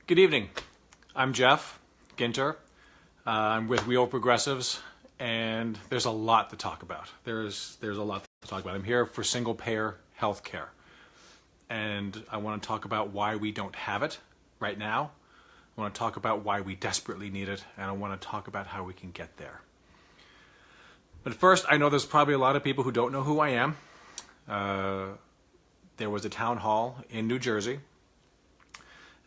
Good evening. I'm Geoff, Ginter. I'm with Real Progressives, and there's a lot to talk about. There's a lot to talk about. I'm here for single-payer health care, and I want to talk about why we don't have it right now. I want to talk about why we desperately need it, and I want to talk about how we can get there. But first, I know there's probably a lot of people who don't know who I am. There was a town hall in New Jersey,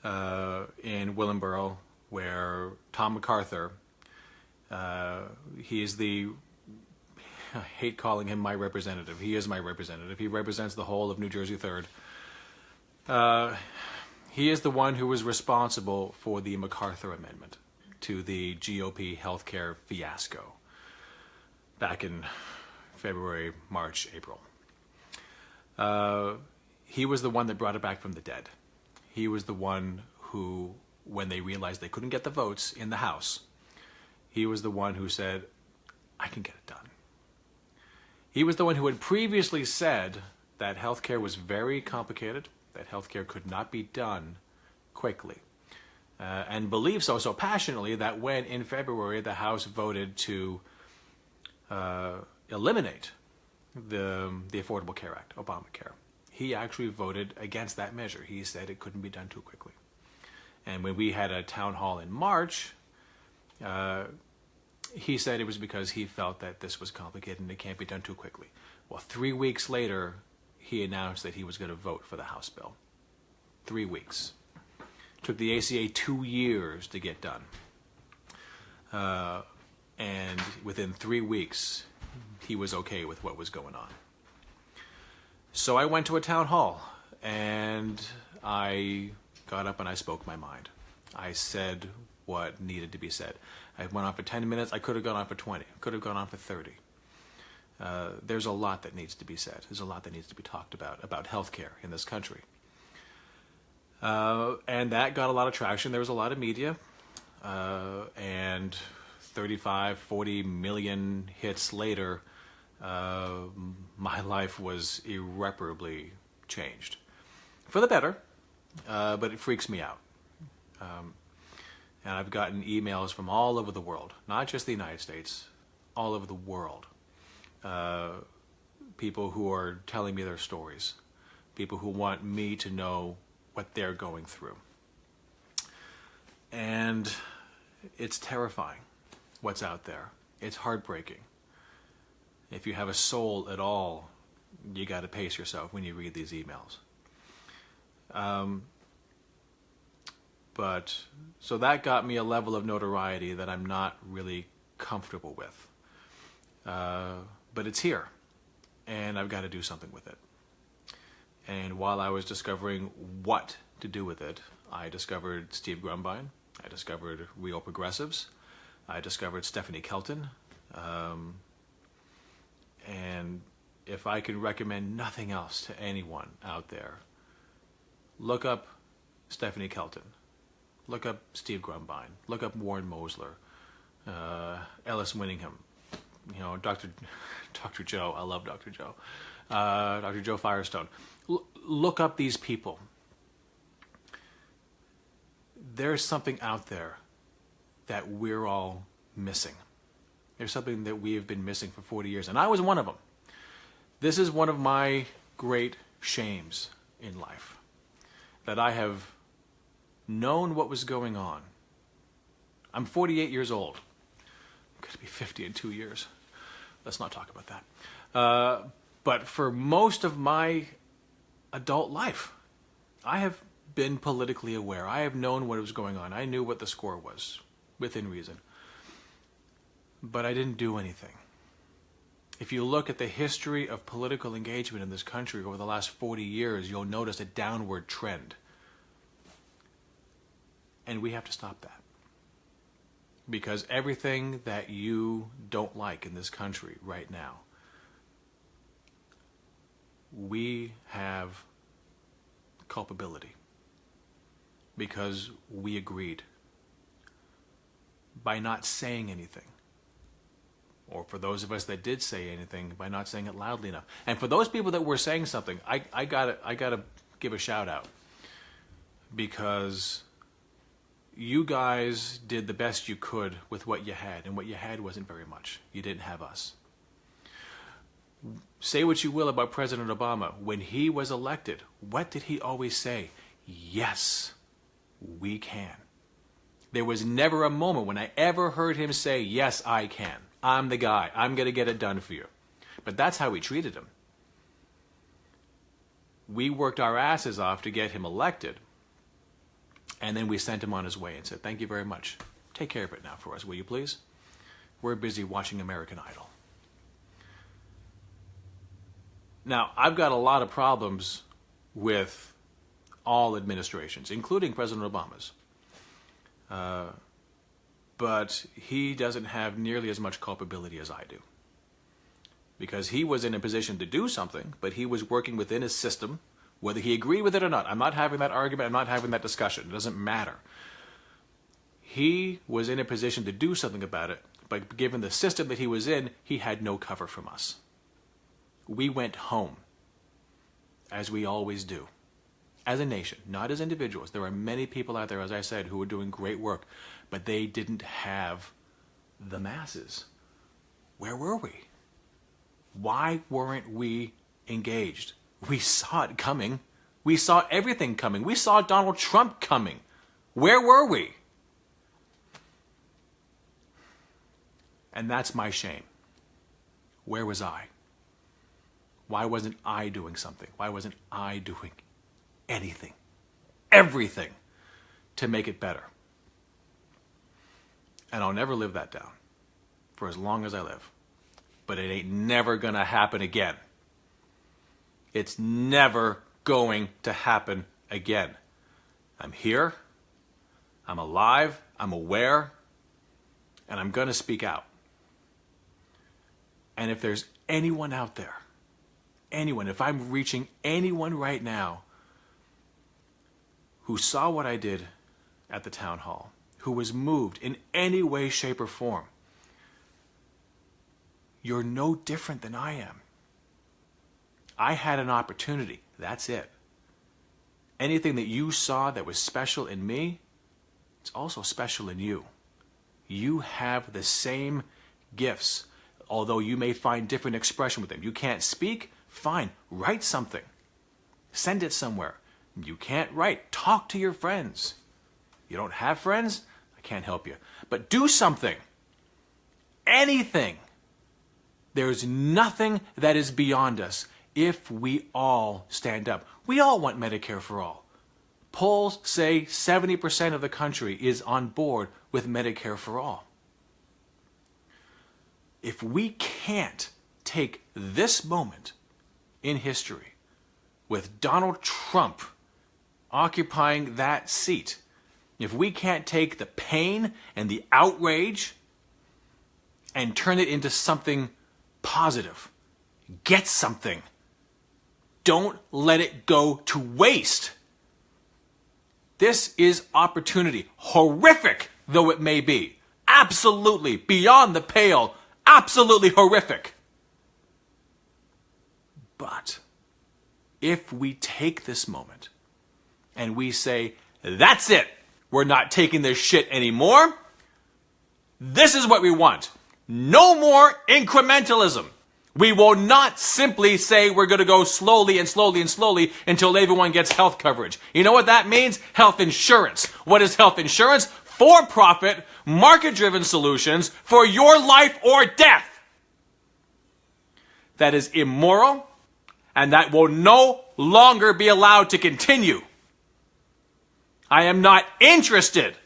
in Willingboro, where Tom MacArthur, he is I hate calling him my representative. He is my representative. He represents the whole of New Jersey 3rd. He is the one who was responsible for the MacArthur Amendment to the GOP healthcare fiasco back in February, March, April. He was the one that brought it back from the dead. He was the one who, when they realized they couldn't get the votes in the House, he was the one who said, I can get it done. He was the one who had previously said that healthcare was very complicated, that healthcare could not be done quickly, and believed so passionately that when in February the House voted to eliminate the Affordable Care Act, Obamacare, he actually voted against that measure. He said it couldn't be done too quickly. And when we had a town hall in March, he said it was because he felt that this was complicated and it can't be done too quickly. Well, 3 weeks later, he announced that he was going to vote for the House bill. 3 weeks. Took the ACA 2 years to get done. And within 3 weeks, he was okay with what was going on. So I went to a town hall, and I got up and I spoke my mind. I said what needed to be said. I went on for 10 minutes. I could have gone on for 20. Could have gone on for 30. There's a lot that needs to be said. There's a lot that needs to be talked about healthcare in this country. And that got a lot of traction. There was a lot of media, and 35, 40 million hits later, my life was irreparably changed. For the better, but it freaks me out. And I've gotten emails from all over the world, not just the United States, all over the world. People who are telling me their stories. People who want me to know what they're going through. And it's terrifying what's out there. It's heartbreaking. If you have a soul at all, you got to pace yourself when you read these emails. So that got me a level of notoriety that I'm not really comfortable with. But it's here, and I've got to do something with it. And while I was discovering what to do with it, I discovered Steve Grumbine, I discovered Real Progressives, I discovered Stephanie Kelton, and if I can recommend nothing else to anyone out there, look up Stephanie Kelton, look up Steve Grumbine, look up Warren Mosler, Ellis Winningham, Dr. Joe. I love Dr. Joe. Dr. Joe Firestone. Look up these people. There's something out there that we're all missing. There's something that we have been missing for 40 years, and I was one of them. This is one of my great shames in life, that I have known what was going on. I'm 48 years old. I'm going to be 50 in 2 years. Let's not talk about that. But for most of my adult life, I have been politically aware. I have known what was going on. I knew what the score was, within reason. But I didn't do anything. If you look at the history of political engagement in this country over the last 40 years, you'll notice a downward trend. And we have to stop that. Because everything that you don't like in this country right now, we have culpability. Because we agreed. By not saying anything. Or for those of us that did say anything, by not saying it loudly enough. And for those people that were saying something, I gotta give a shout out. Because you guys did the best you could with what you had, and what you had wasn't very much. You didn't have us. Say what you will about President Obama. When he was elected, what did he always say? Yes, we can. There was never a moment when I ever heard him say, yes, I can. I'm the guy. I'm going to get it done for you. But that's how we treated him. We worked our asses off to get him elected. And then we sent him on his way and said, thank you very much. Take care of it now for us, will you please? We're busy watching American Idol. Now, I've got a lot of problems with all administrations, including President Obama's. But he doesn't have nearly as much culpability as I do. Because he was in a position to do something, but he was working within his system, whether he agreed with it or not. I'm not having that argument. I'm not having that discussion. It doesn't matter. He was in a position to do something about it, but given the system that he was in, he had no cover from us. We went home, as we always do, as a nation, not as individuals. There are many people out there, as I said, who are doing great work, but they didn't have the masses. Where were we? Why weren't we engaged? We saw it coming. We saw everything coming. We saw Donald Trump coming. Where were we? And that's my shame. Where was I? Why wasn't I doing something? Why wasn't I doing anything, everything, to make it better? And I'll never live that down for as long as I live. But it ain't never gonna happen again. It's never going to happen again. I'm here, I'm alive, I'm aware, and I'm gonna speak out. And if there's anyone out there, anyone, if I'm reaching anyone right now who saw what I did at the town hall, who was moved in any way, shape, or form, you're no different than I am. I had an opportunity. That's it. Anything that you saw that was special in me, it's also special in you. You have the same gifts, although you may find different expression with them. You can't speak? Fine. Write something. Send it somewhere. You can't write. Talk to your friends. You don't have friends? I can't help you. But do something. Anything. There's nothing that is beyond us if we all stand up. We all want Medicare for all. Polls say 70% of the country is on board with Medicare for all. If we can't take this moment in history with Donald Trump occupying that seat, if we can't take the pain and the outrage and turn it into something positive, get something. Don't let it go to waste. This is opportunity, horrific though it may be, absolutely beyond the pale, absolutely horrific. But if we take this moment and we say, that's it, we're not taking this shit anymore, this is what we want. No more incrementalism. We will not simply say we're going to go slowly and slowly and slowly until everyone gets health coverage. You know what that means? Health insurance. What is health insurance? For-profit, market-driven solutions for your life or death. That is immoral, and that will no longer be allowed to continue. I am not interested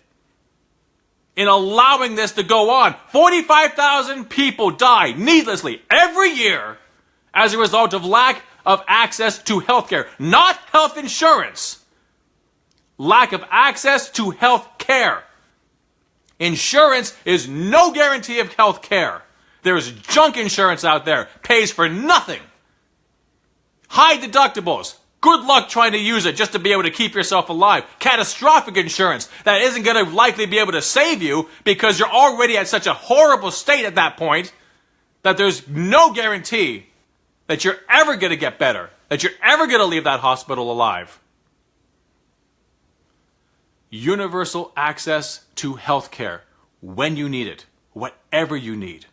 in allowing this to go on. 45,000 people die needlessly every year as a result of lack of access to health care. Not health insurance. Lack of access to health care. Insurance is no guarantee of health care. There's junk insurance out there. Pays for nothing. High deductibles. Good luck trying to use it just to be able to keep yourself alive. Catastrophic insurance that isn't going to likely be able to save you because you're already at such a horrible state at that point that there's no guarantee that you're ever going to get better, that you're ever going to leave that hospital alive. universal access to health care when you need it, whatever you need.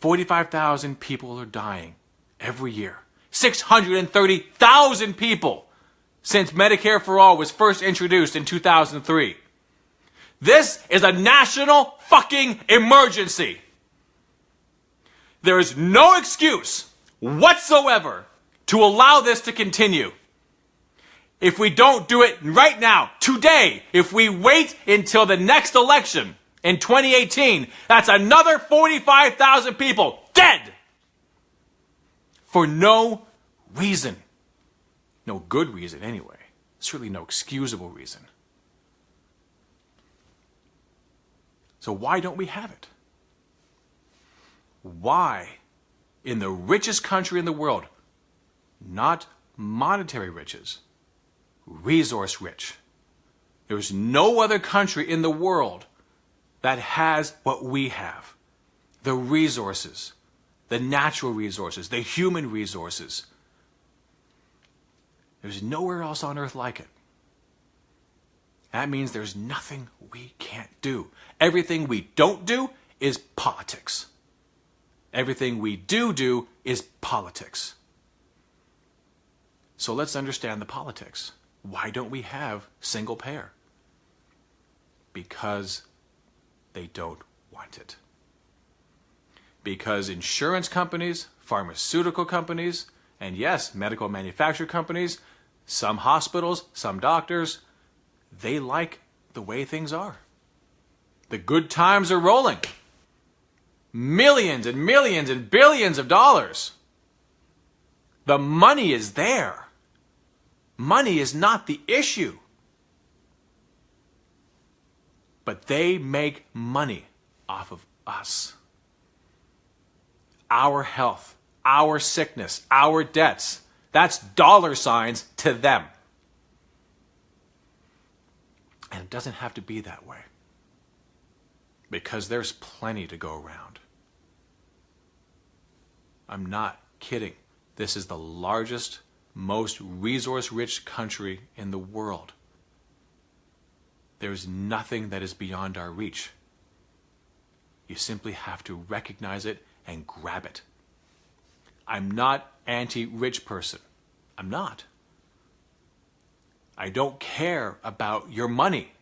45,000 people are dying every year. 630,000 people since Medicare for All was first introduced in 2003. This is a national fucking emergency. There is no excuse whatsoever to allow this to continue. If we don't do it right now, today, if we wait until the next election in 2018, that's another 45,000 people dead for no reason. No good reason anyway. Certainly no excusable reason. So why don't we have it? Why, in the richest country in the world, not monetary riches, resource rich, there's no other country in the world that has what we have. The resources, the natural resources, the human resources. There's nowhere else on earth like it. That means there's nothing we can't do. Everything we don't do is politics. Everything we do is politics. So let's understand the politics. Why don't we have single payer? Because they don't want it. Because insurance companies, pharmaceutical companies, and yes, medical manufacturer companies, some hospitals, some doctors, they like the way things are. The good times are rolling. Millions and millions and billions of dollars. The money is there. Money is not the issue. But they make money off of us. Our health, our sickness, our debts. That's dollar signs to them. And it doesn't have to be that way. Because there's plenty to go around. I'm not kidding. This is the largest, most resource-rich country in the world. There's nothing that is beyond our reach. You simply have to recognize it and grab it. I'm not anti-rich person. I'm not. I don't care about your money.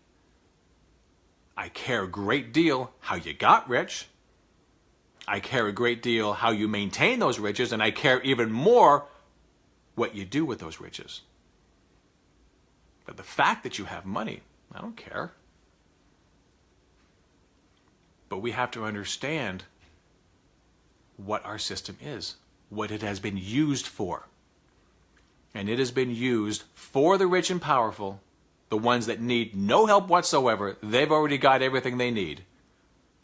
I care a great deal how you got rich. I care a great deal how you maintain those riches, and I care even more what you do with those riches. But the fact that you have money, I don't care. But we have to understand what our system is, what it has been used for. And it has been used for the rich and powerful, the ones that need no help whatsoever. They've already got everything they need.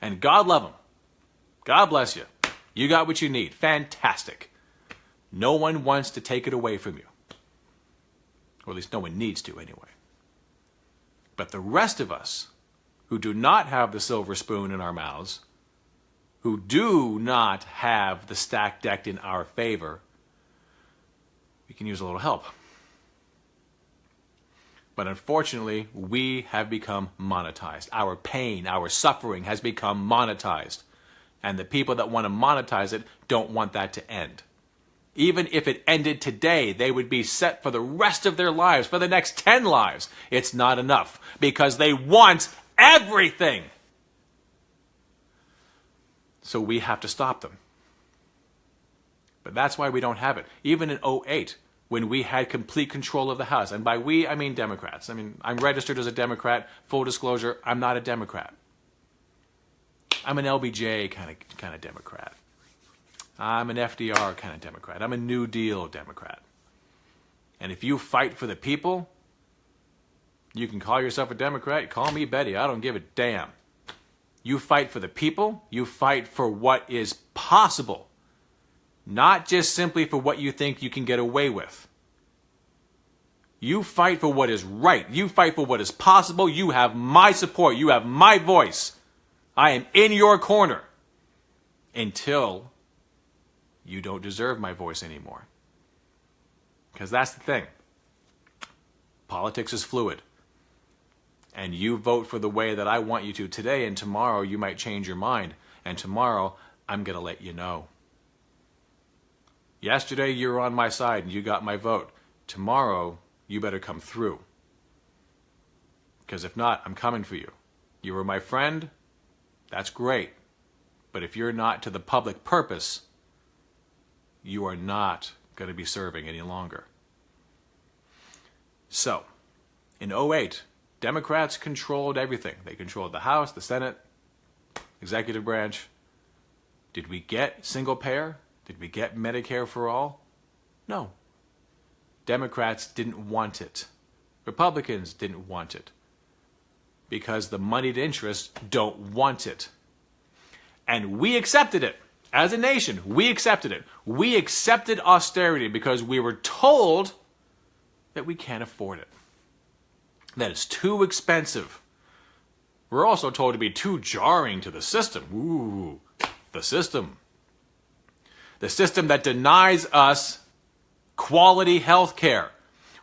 And God love them. God bless you. You got what you need. Fantastic. No one wants to take it away from you. Or at least no one needs to anyway. But the rest of us, who do not have the silver spoon in our mouths, who do not have the stack decked in our favor, we can use a little help. But unfortunately, we have become monetized. Our pain, our suffering has become monetized. And the people that want to monetize it don't want that to end. Even if it ended today, they would be set for the rest of their lives, for the next 10 lives. It's not enough because they want everything. So we have to stop them. But that's why we don't have it. Even in 2008, when we had complete control of the House, and by we, I mean Democrats. I mean, I'm registered as a Democrat. Full disclosure, I'm not a Democrat. I'm an LBJ kind of Democrat. I'm an FDR kind of Democrat. I'm a New Deal Democrat. And if you fight for the people, you can call yourself a Democrat. Call me Betty. I don't give a damn. You fight for the people. You fight for what is possible. Not just simply for what you think you can get away with. You fight for what is right. You fight for what is possible. You have my support. You have my voice. I am in your corner until you don't deserve my voice anymore. Because that's the thing. Politics is fluid. And you vote for the way that I want you to today, and tomorrow you might change your mind. And tomorrow, I'm going to let you know. Yesterday, you were on my side and you got my vote. Tomorrow, you better come through. Because if not, I'm coming for you. You were my friend, that's great. But if you're not to the public purpose, you are not going to be serving any longer. So, in 2008, Democrats controlled everything. They controlled the House, the Senate, executive branch. Did we get single payer? Did we get Medicare for all? No. Democrats didn't want it. Republicans didn't want it. Because the moneyed interests don't want it. And we accepted it. As a nation, we accepted it. We accepted austerity because we were told that we can't afford it. That it's too expensive. We're also told to be too jarring to the system. Ooh, the system. The system that denies us quality health care.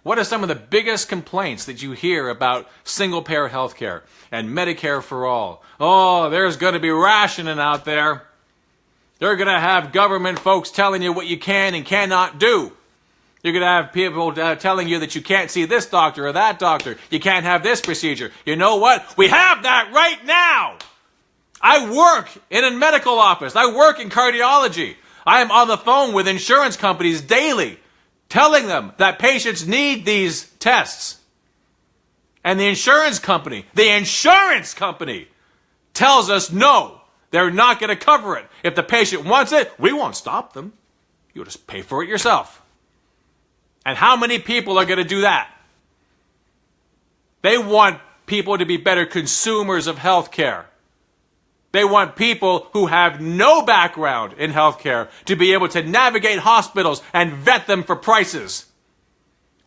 What are some of the biggest complaints that you hear about single-payer health care and Medicare for all? Oh, there's going to be rationing out there. They're going to have government folks telling you what you can and cannot do. You're going to have people telling you that you can't see this doctor or that doctor. You can't have this procedure. You know what? We have that right now. I work in a medical office. I work in cardiology. I am on the phone with insurance companies daily, telling them that patients need these tests. And the insurance company tells us no, they're not going to cover it. If the patient wants it, we won't stop them. You'll just pay for it yourself. And how many people are going to do that? They want people to be better consumers of health care. They want people who have no background in healthcare to be able to navigate hospitals and vet them for prices.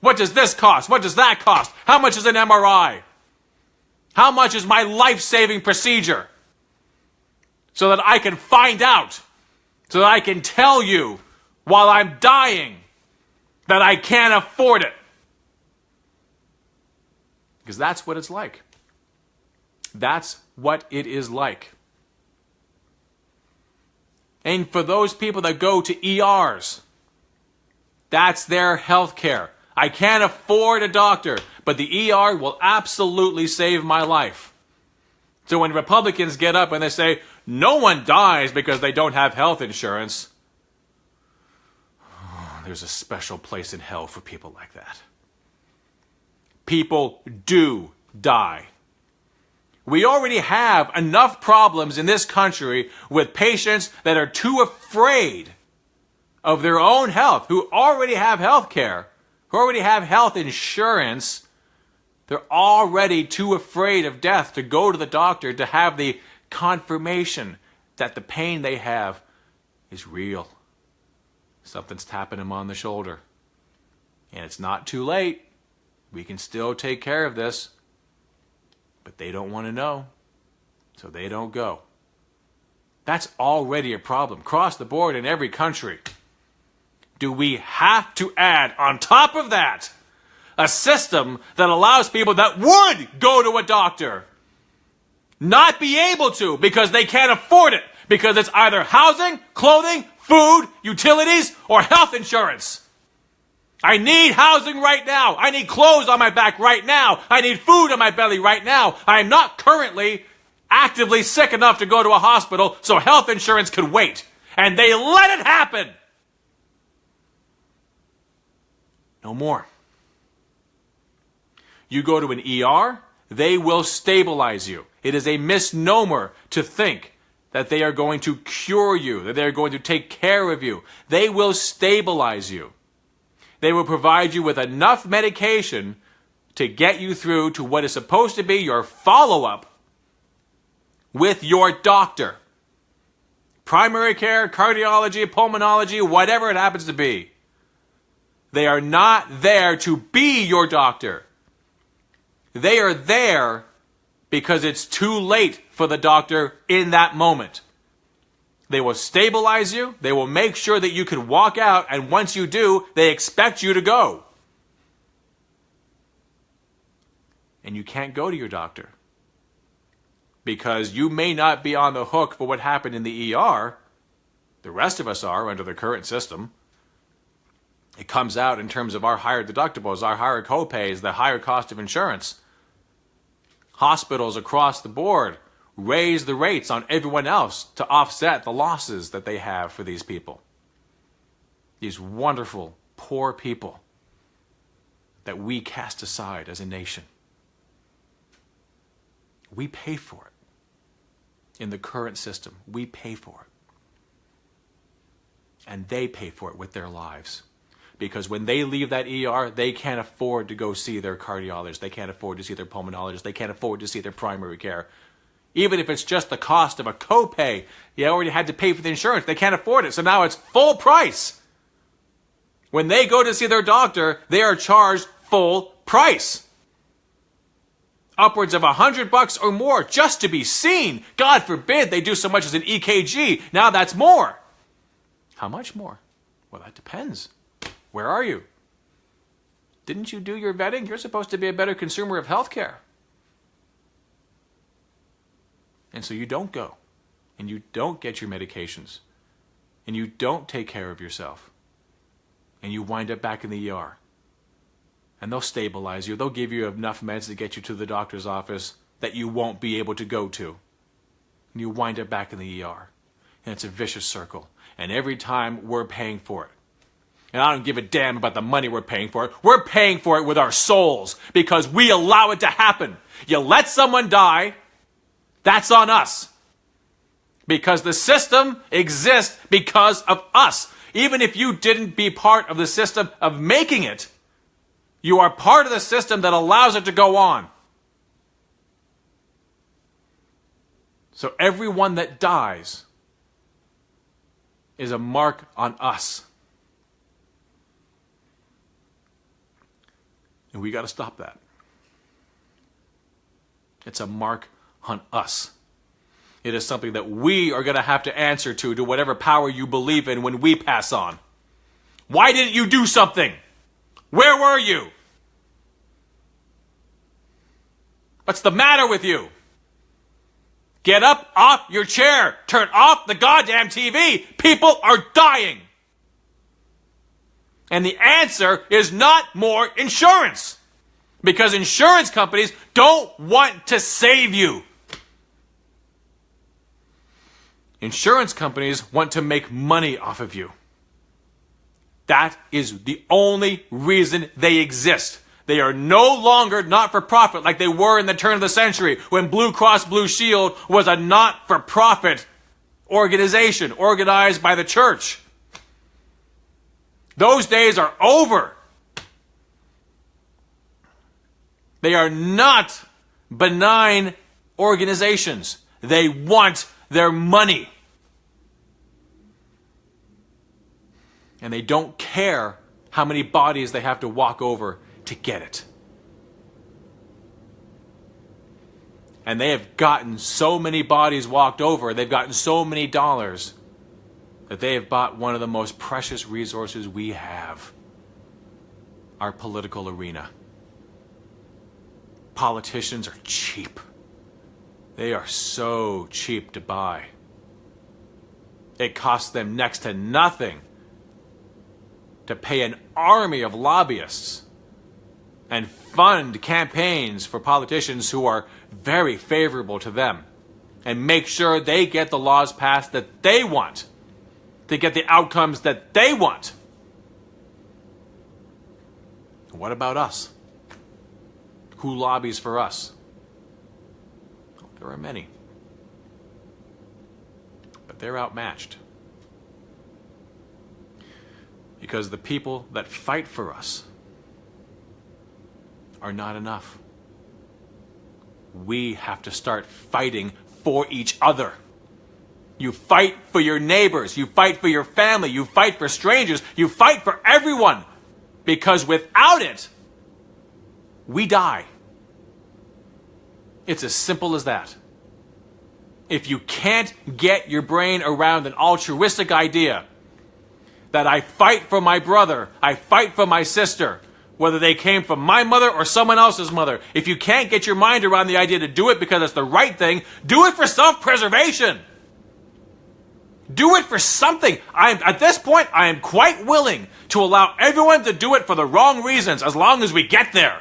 What does this cost? What does that cost? How much is an MRI? How much is my life-saving procedure? So that I can find out, so that I can tell you while I'm dying that I can't afford it. Because that's what it's like. That's what it is like. And for those people that go to ERs, that's their health care. I can't afford a doctor, but the ER will absolutely save my life. So when Republicans get up and they say, no one dies because they don't have health insurance, there's a special place in hell for people like that. People do die. We already have enough problems in this country with patients that are too afraid of their own health, who already have health care, who already have health insurance. They're already too afraid of death to go to the doctor to have the confirmation that the pain they have is real. Something's tapping them on the shoulder. And it's not too late. We can still take care of this. But they don't want to know, so they don't go. That's already a problem, across the board in every country. Do we have to add, on top of that, a system that allows people that would go to a doctor not be able to because they can't afford it, because it's either housing, clothing, food, utilities, or health insurance? I need housing right now. I need clothes on my back right now. I need food in my belly right now. I am not currently actively sick enough to go to a hospital, so health insurance could wait. And they let it happen. No more. You go to an ER, they will stabilize you. It is a misnomer to think that they are going to cure you, that they are going to take care of you. They will stabilize you. They will provide you with enough medication to get you through to what is supposed to be your follow-up with your doctor. Primary care, cardiology, pulmonology, whatever it happens to be. They are not there to be your doctor. They are there because it's too late for the doctor in that moment. They will stabilize you. They will make sure that you can walk out, and once you do, they expect you to go. and you can't go to your doctor because you may not be on the hook for what happened in the ER. The rest of us are under the current system. It comes out in terms of our higher deductibles, our higher copays, the higher cost of insurance. Hospitals across the board raise the rates on everyone else to offset the losses that they have for these people. These wonderful, poor people that we cast aside as a nation. We pay for it. In the current system, we pay for it. And they pay for it with their lives. Because when they leave that ER, they can't afford to go see their cardiologist. They can't afford to see their pulmonologist. They can't afford to see their primary care. Even if it's just the cost of a copay, you already had to pay for the insurance. They can't afford it, so now it's full price. When they go to see their doctor, they are charged full price. Upwards of $100 or more just to be seen. God forbid they do so much as an EKG. Now that's more. How much more? Well, that depends. Where are you? Didn't you do your vetting? You're supposed to be a better consumer of health care. And so you don't go. And you don't get your medications. And you don't take care of yourself. And you wind up back in the ER. And they'll stabilize you. They'll give you enough meds to get you to the doctor's office that you won't be able to go to. And you wind up back in the ER. And it's a vicious circle. And every time we're paying for it. And I don't give a damn about the money we're paying for it. We're paying for it with our souls because we allow it to happen. You let someone die, that's on us. Because the system exists because of us. Even if you didn't be part of the system of making it, you are part of the system that allows it to go on. So everyone that dies is a mark on us. And we got to stop that. It's a mark on us. It is something that we are going to have to answer to whatever power you believe in when we pass on. Why didn't you do something? Where were you? What's the matter with you? Get up off your chair. Turn off the goddamn TV. People are dying. And the answer is not more insurance. Because insurance companies don't want to save you. Insurance companies want to make money off of you. That is the only reason they exist. They are no longer not-for-profit like they were in the turn of the century when Blue Cross Blue Shield was a not-for-profit organization organized by the church. Those days are over. They are not benign organizations. They want their money. And they don't care how many bodies they have to walk over to get it. And they have gotten so many bodies walked over, they've gotten so many dollars, that they have bought one of the most precious resources we have, our political arena. Politicians are cheap. They are so cheap to buy. It costs them next to nothing to pay an army of lobbyists and fund campaigns for politicians who are very favorable to them and make sure they get the laws passed that they want, to get the outcomes that they want. What about us? Who lobbies for us? There are many. But they're outmatched. Because the people that fight for us are not enough. We have to start fighting for each other. You fight for your neighbors. You fight for your family. You fight for strangers. You fight for everyone. Because without it, we die. It's as simple as that. If you can't get your brain around an altruistic idea that I fight for my brother, I fight for my sister, whether they came from my mother or someone else's mother. If you can't get your mind around the idea to do it because it's the right thing, do it for self-preservation. Do it for something. At this point, I am quite willing to allow everyone to do it for the wrong reasons, as long as we get there.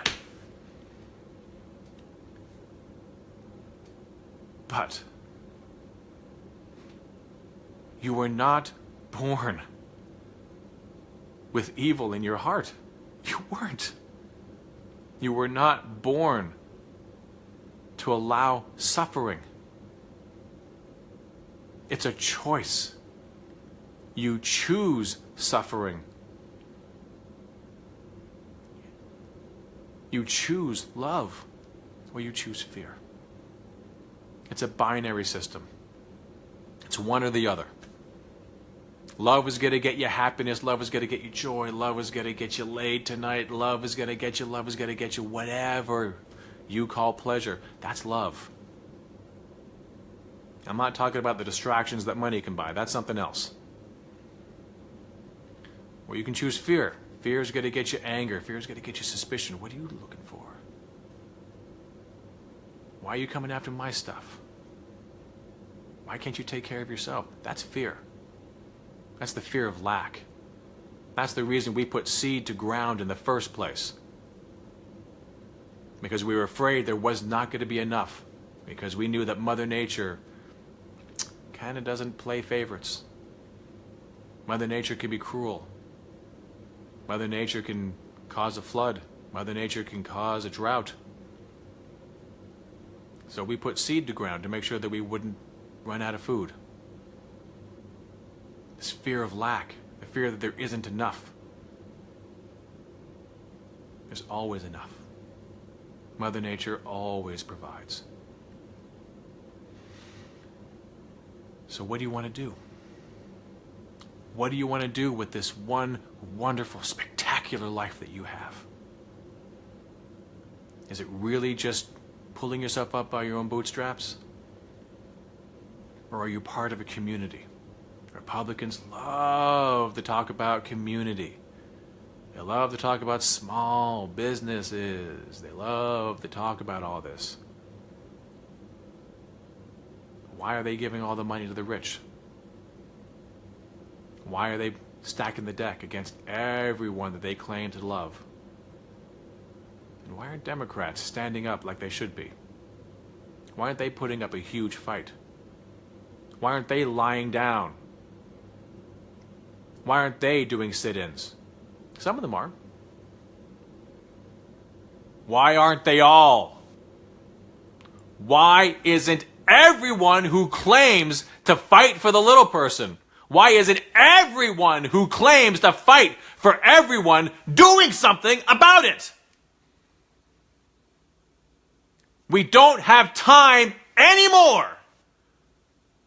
But you were not born with evil in your heart. You weren't. You were not born to allow suffering. It's a choice. You choose suffering. You choose love, or you choose fear. It's a binary system. It's one or the other. Love is going to get you happiness. Love is going to get you joy. Love is going to get you laid tonight. Love is going to get you, whatever you call pleasure. That's love. I'm not talking about the distractions that money can buy. That's something else. Or you can choose fear. Fear is going to get you anger. Fear is going to get you suspicion. What are you looking for? Why are you coming after my stuff? Why can't you take care of yourself? That's fear. That's the fear of lack. That's the reason we put seed to ground in the first place. Because we were afraid there was not going to be enough. Because we knew that Mother Nature kind of doesn't play favorites. Mother Nature can be cruel. Mother Nature can cause a flood. Mother Nature can cause a drought. So we put seed to ground to make sure that we wouldn't run out of food. This fear of lack, the fear that there isn't enough. There's always enough. Mother Nature always provides. So what do you want to do? What do you want to do with this one wonderful, spectacular life that you have? Is it really just pulling yourself up by your own bootstraps? Or are you part of a community? Republicans love to talk about community. They love to talk about small businesses. They love to talk about all this. Why are they giving all the money to the rich? Why are they stacking the deck against everyone that they claim to love? And why aren't Democrats standing up like they should be? Why aren't they putting up a huge fight? Why aren't they lying down? Why aren't they doing sit-ins? Some of them are. Why aren't they all? Why isn't everyone who claims to fight for the little person? Why isn't everyone who claims to fight for everyone doing something about it? We don't have time anymore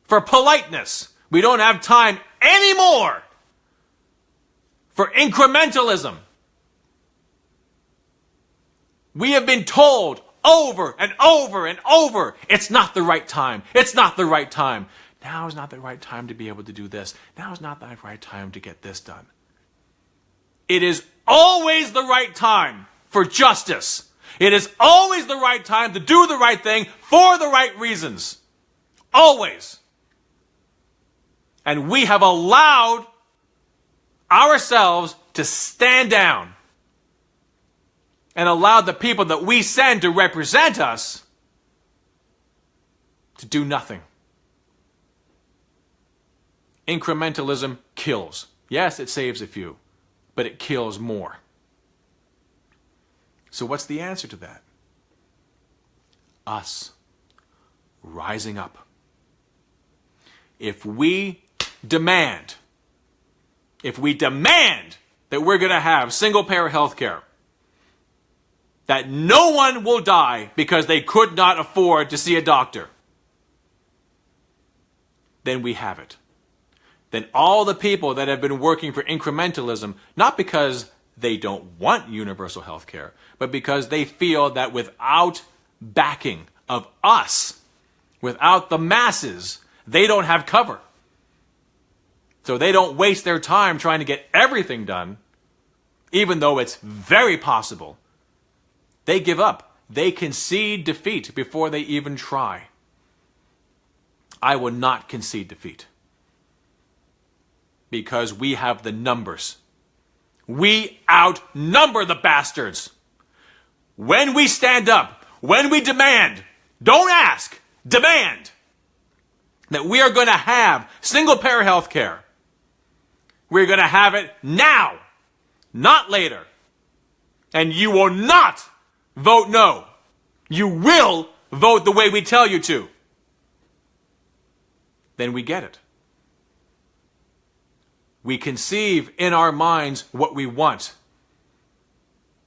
for politeness. We don't have time anymore for incrementalism. We have been told over and over and over, it's not the right time. It's not the right time. Now is not the right time to be able to do this. Now is not the right time to get this done. It is always the right time for justice. It is always the right time to do the right thing for the right reasons. Always. And we have allowed ourselves to stand down and allowed the people that we send to represent us to do nothing. Incrementalism kills. Yes, it saves a few, but it kills more. So what's the answer to that? Us rising up. If we demand that we're going to have single-payer health care, that no one will die because they could not afford to see a doctor, then we have it. Then all the people that have been working for incrementalism, not because they don't want universal health care, but because they feel that without backing of us, without the masses, they don't have cover. So they don't waste their time trying to get everything done. even though it's very possible. They give up. They concede defeat before they even try. I will not concede defeat. Because we have the numbers. We outnumber the bastards. When we stand up, when we demand, don't ask, demand that we are going to have single-payer health care. We're going to have it now, not later. And you will not vote no. You will vote the way we tell you to. Then we get it. We conceive in our minds what we want.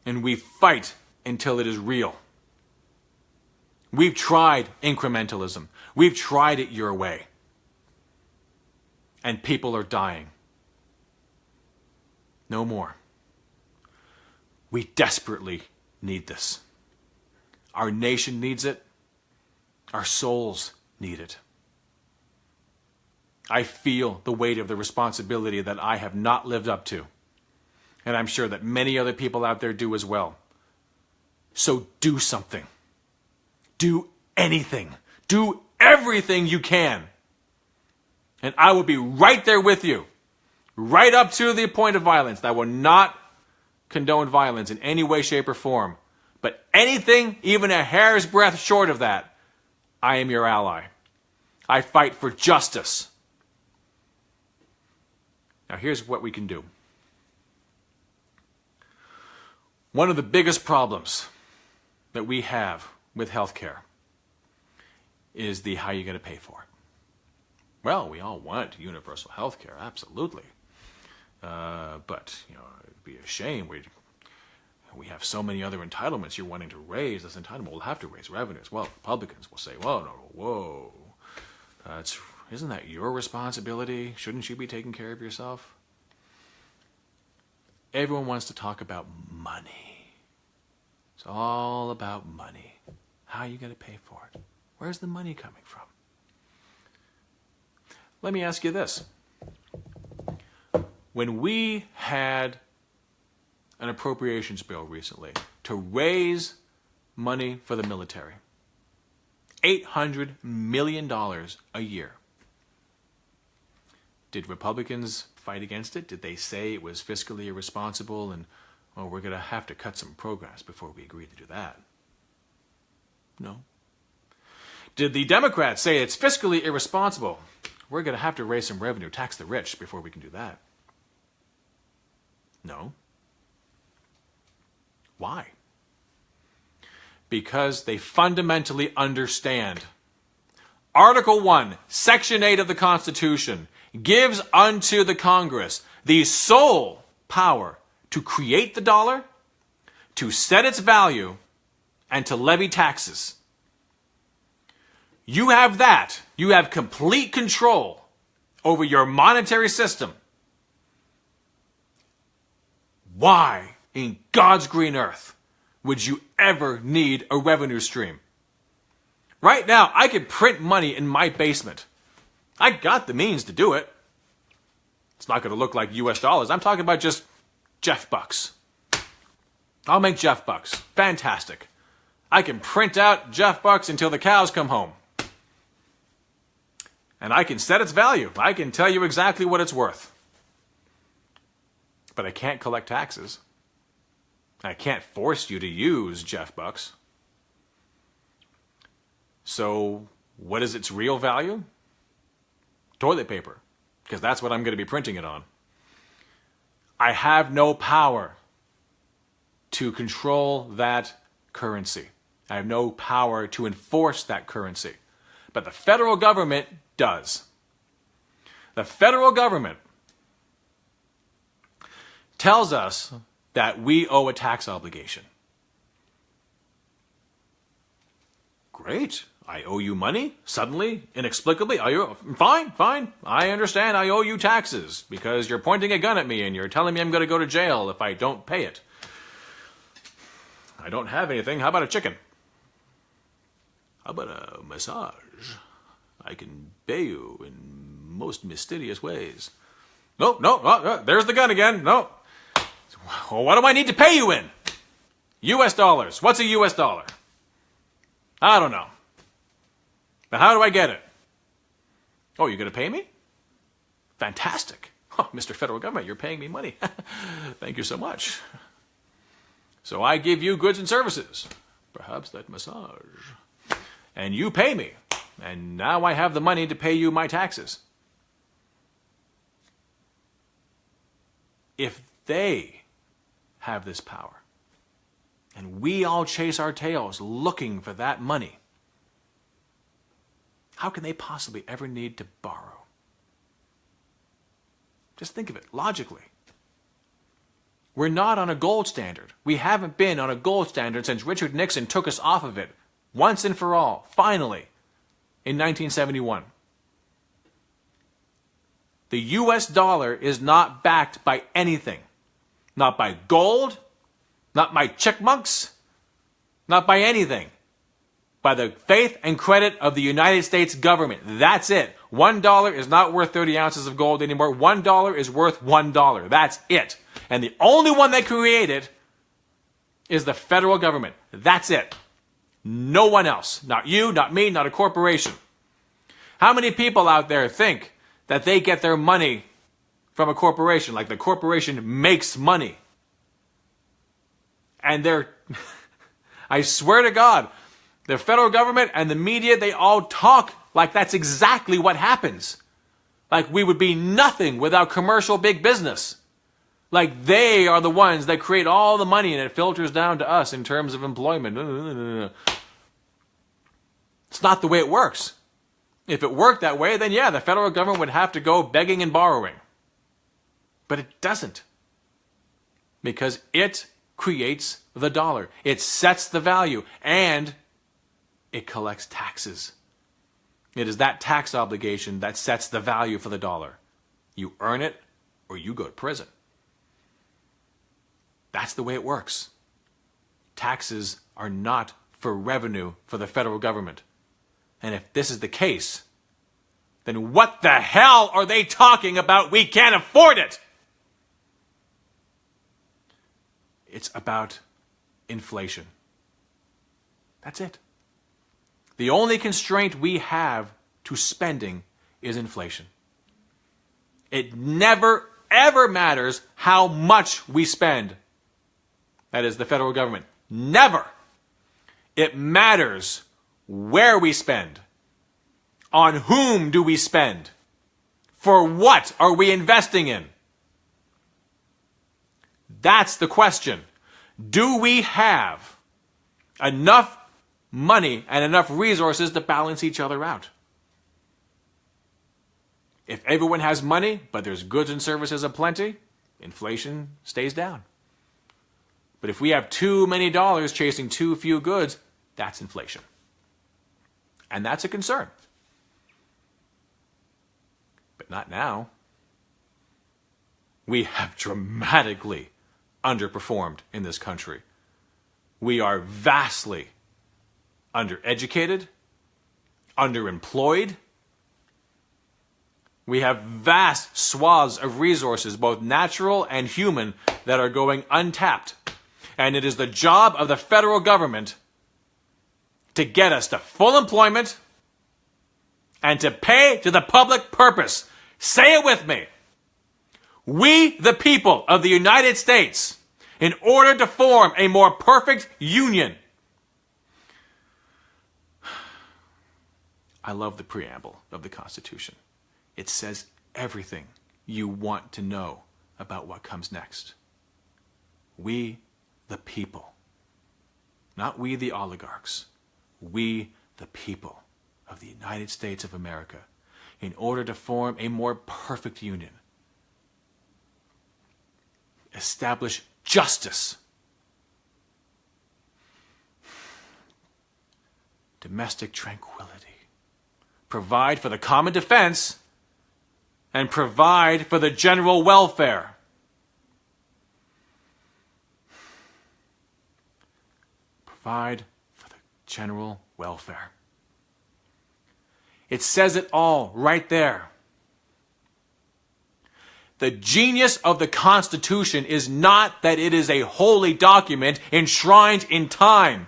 And we fight until it is real. We've tried incrementalism. We've tried it your way. And people are dying. No more. We desperately need this. Our nation needs it. Our souls need it. I feel the weight of the responsibility that I have not lived up to. And I'm sure that many other people out there do as well. So do something. Do anything. Do everything you can. And I will be right there with you. Right up to the point of violence. I will not condone violence in any way, shape, or form. But anything, even a hair's breadth short of that, I am your ally. I fight for justice. Now here's what we can do. One of the biggest problems that we have with healthcare is the how you're going to pay for it. Well, we all want universal healthcare, absolutely. But it'd be a shame. We have so many other entitlements. You're wanting to raise this entitlement. We'll have to raise revenues. Well, Republicans will say, whoa. Isn't that your responsibility? Shouldn't you be taking care of yourself? Everyone wants to talk about money. It's all about money. How are you going to pay for it? Where's the money coming from? Let me ask you this. When we had an appropriations bill recently to raise money for the military, $800 million a year. Did Republicans fight against it? Did they say it was fiscally irresponsible and, we're going to have to cut some programs before we agree to do that? No. Did the Democrats say it's fiscally irresponsible? We're going to have to raise some revenue, tax the rich before we can do that? No. Why? Because they fundamentally understand. Article 1, Section 8 of the Constitution gives unto the Congress the sole power to create the dollar, to set its value, and to levy taxes. You have that. You have complete control over your monetary system. Why in God's green earth would you ever need a revenue stream? Right now, I could print money in my basement. I got the means to do it. It's not going to look like US dollars. I'm talking about just Geoff bucks. I'll make Geoff bucks. Fantastic. I can print out Geoff bucks until the cows come home. And I can set its value. I can tell you exactly what it's worth. But I can't collect taxes. I can't force you to use Geoff bucks. So what is its real value? Toilet paper, because that's what I'm going to be printing it on. I have no power to control that currency. I have no power to enforce that currency. But the federal government does. The federal government tells us that we owe a tax obligation. Great. I owe you money, suddenly, inexplicably. Fine. I understand I owe you taxes because you're pointing a gun at me and you're telling me I'm going to go to jail if I don't pay it. I don't have anything. How about a chicken? How about a massage? I can pay you in most mysterious ways. No, there's the gun again. No. Well, what do I need to pay you in? US dollars. What's a US dollar? I don't know. But how do I get it? Oh, you're going to pay me? Fantastic. Oh, Mr. Federal Government, you're paying me money. Thank you so much. So I give you goods and services. Perhaps that massage. And you pay me. And now I have the money to pay you my taxes. If they have this power, and we all chase our tails looking for that money, how can they possibly ever need to borrow? Just think of it logically. We're not on a gold standard. We haven't been on a gold standard since Richard Nixon took us off of it once and for all, finally, in 1971. The US dollar is not backed by anything. Not by gold, not by checkmarks, not by anything. By the faith and credit of the United States government. That's it. $1 is not worth 30 ounces of gold anymore. $1 is worth $1. That's it. And the only one that created is the federal government. That's it. No one else. Not you, not me, not a corporation. How many people out there think that they get their money from a corporation, like the corporation makes money? And they're, I swear to God, the federal government and the media, they all talk like that's exactly what happens. Like we would be nothing without commercial big business. Like they are the ones that create all the money and it filters down to us in terms of employment. It's not the way it works. If it worked that way, then yeah, the federal government would have to go begging and borrowing. But it doesn't. Because it creates the dollar. It sets the value and it collects taxes. It is that tax obligation that sets the value for the dollar. You earn it or you go to prison. That's the way it works. Taxes are not for revenue for the federal government. And if this is the case, then what the hell are they talking about? We can't afford it. It's about inflation. That's it. The only constraint we have to spending is inflation. It never, ever matters how much we spend. That is the federal government. Never. It matters where we spend. On whom do we spend? For what are we investing in? That's the question. Do we have enough money and enough resources to balance each other out? If everyone has money, but there's goods and services aplenty, inflation stays down. But if we have too many dollars chasing too few goods, that's inflation. And that's a concern. But not now. We have dramatically underperformed in this country. We are vastly undereducated, underemployed. We have vast swaths of resources, both natural and human, that are going untapped. And it is the job of the federal government to get us to full employment and to pay to the public purpose. Say it with me. We, the people of the United States, in order to form a more perfect union. I love the preamble of the Constitution. It says everything you want to know about what comes next. We, the people, not we, the oligarchs, we, the people of the United States of America, in order to form a more perfect union, establish justice, domestic tranquility, provide for the common defense, and provide for the general welfare. Provide for the general welfare. It says it all right there. The genius of the Constitution is not that it is a holy document enshrined in time.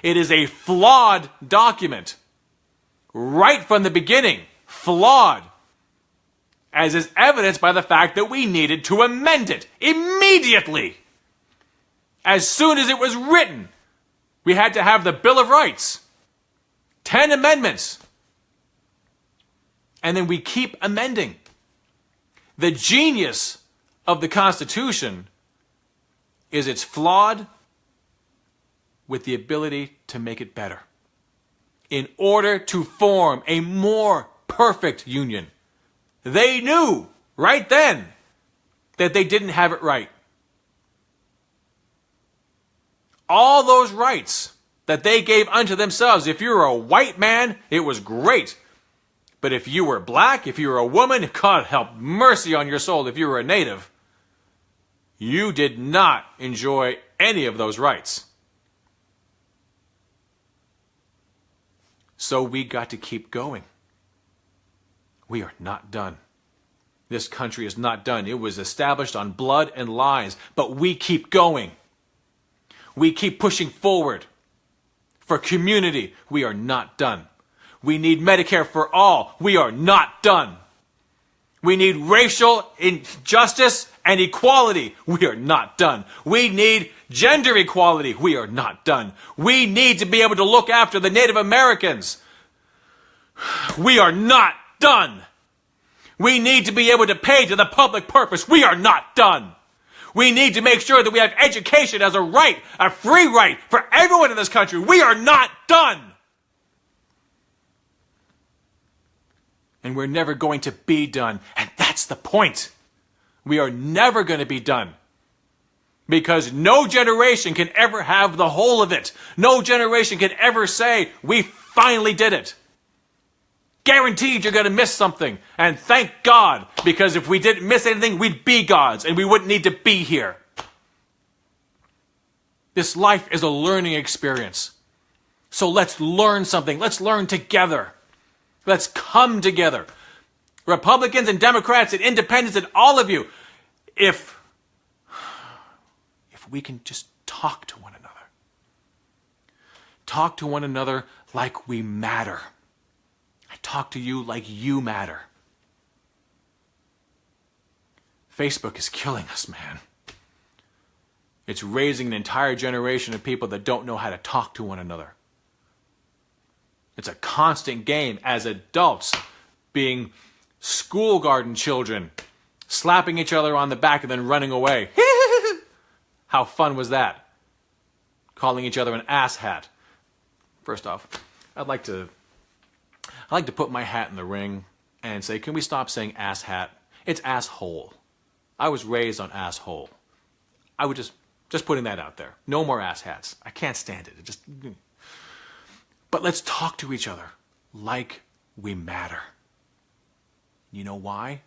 It is a flawed document. Right from the beginning, flawed. As is evidenced by the fact that we needed to amend it immediately. As soon as it was written, we had to have the Bill of Rights. 10 amendments. And then we keep amending. The genius of the Constitution is it's flawed with the ability to make it better. In order to form a more perfect union. They knew right then that they didn't have it right. All those rights that they gave unto themselves, if you were a white man, it was great. But if you were black, if you were a woman, God help mercy on your soul, if you were a native, you did not enjoy any of those rights. So we got to keep going. We are not done. This country is not done. It was established on blood and lies, but we keep going. We keep pushing forward. For community, we are not done. We need Medicare for all. We are not done. We need racial justice and equality. We are not done. We need gender equality. We are not done. We need to be able to look after the Native Americans. We are not done. We need to be able to pay to the public purpose. We are not done. We need to make sure that we have education as a right, a free right for everyone in this country. We are not done. And we're never going to be done. And that's the point. We are never going to be done. Because no generation can ever have the whole of it. No generation can ever say, we finally did it. Guaranteed you're going to miss something. And thank God, because if we didn't miss anything, we'd be gods and we wouldn't need to be here. This life is a learning experience. So let's learn something. Let's learn together. Let's come together. Republicans and Democrats and independents and all of you, if we can just talk to one another. Talk to one another like we matter. I talk to you like you matter. Facebook is killing us, man. It's raising an entire generation of people that don't know how to talk to one another. It's a constant game as adults being school garden children, slapping each other on the back and then running away. How fun was that? Calling each other an asshat. First off, I'd like to put my hat in the ring and say, can we stop saying asshat? It's asshole. I was raised on asshole. I would just putting that out there. No more asshats. I can't stand it. But let's talk to each other like we matter. You know why?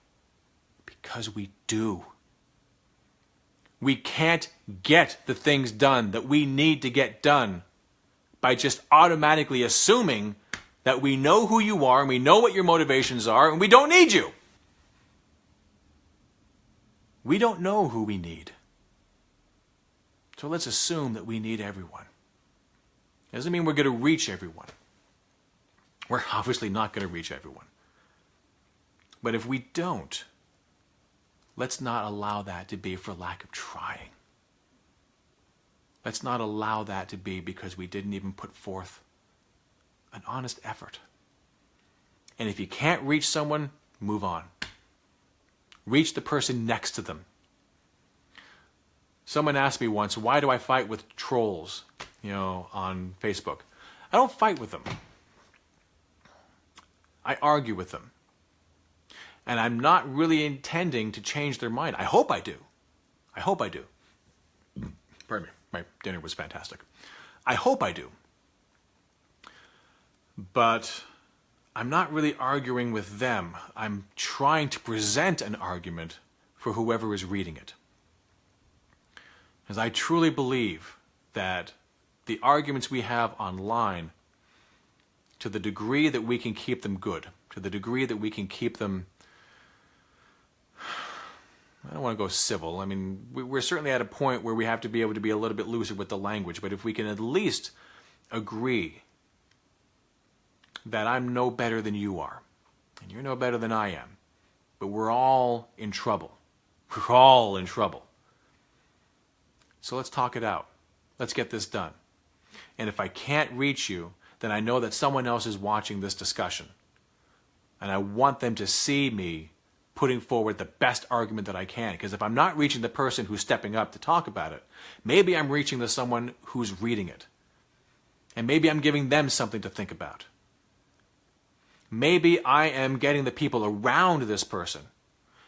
Because we do. We can't get the things done that we need to get done by just automatically assuming that we know who you are and we know what your motivations are and we don't need you. We don't know who we need. So let's assume that we need everyone. Doesn't mean we're going to reach everyone. We're obviously not going to reach everyone. But if we don't, let's not allow that to be for lack of trying. Let's not allow that to be because we didn't even put forth an honest effort. And if you can't reach someone, move on. Reach the person next to them. Someone asked me once, why do I fight with trolls, on Facebook? I don't fight with them. I argue with them. And I'm not really intending to change their mind. I hope I do. I hope I do. Pardon me. My dinner was fantastic. I hope I do. But I'm not really arguing with them. I'm trying to present an argument for whoever is reading it. Because I truly believe that the arguments we have online, to the degree that we can keep them good, to the degree that we can keep them I don't want to go civil. I mean, we're certainly at a point where we have to be able to be a little bit looser with the language, but if we can at least agree that I'm no better than you are, and you're no better than I am, but we're all in trouble. We're all in trouble. So let's talk it out. Let's get this done. And if I can't reach you, then I know that someone else is watching this discussion. And I want them to see me putting forward the best argument that I can. Because if I'm not reaching the person who's stepping up to talk about it, maybe I'm reaching to someone who's reading it. And maybe I'm giving them something to think about. Maybe I am getting the people around this person.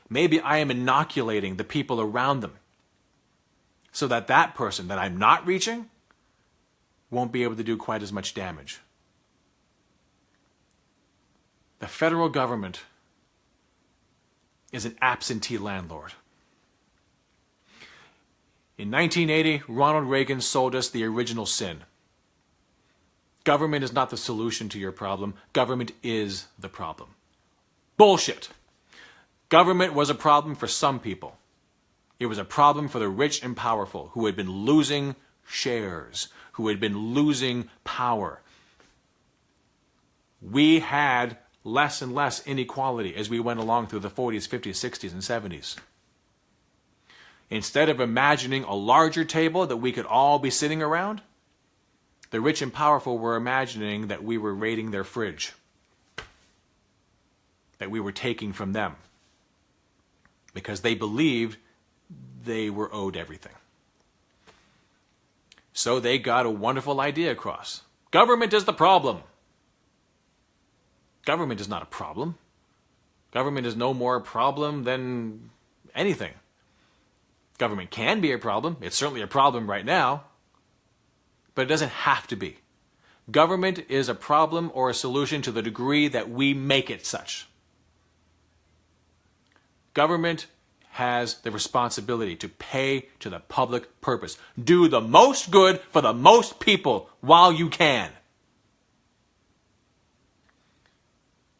Maybe I am inoculating the people around them. So that that person that I'm not reaching won't be able to do quite as much damage. The federal government is an absentee landlord. In 1980, Ronald Reagan sold us the original sin. Government is not the solution to your problem. Government is the problem. Bullshit. Government was a problem for some people. It was a problem for the rich and powerful who had been losing shares, who had been losing power. We had less and less inequality as we went along through the 40s, 50s, 60s, and 70s. Instead of imagining a larger table that we could all be sitting around, the rich and powerful were imagining that we were raiding their fridge, that we were taking from them, because they believed they were owed everything. So they got a wonderful idea across. Government is the problem. Government is not a problem. Government is no more a problem than anything. Government can be a problem. It's certainly a problem right now. But it doesn't have to be. Government is a problem or a solution to the degree that we make it such. Government has the responsibility to pay to the public purpose. Do the most good for the most people while you can.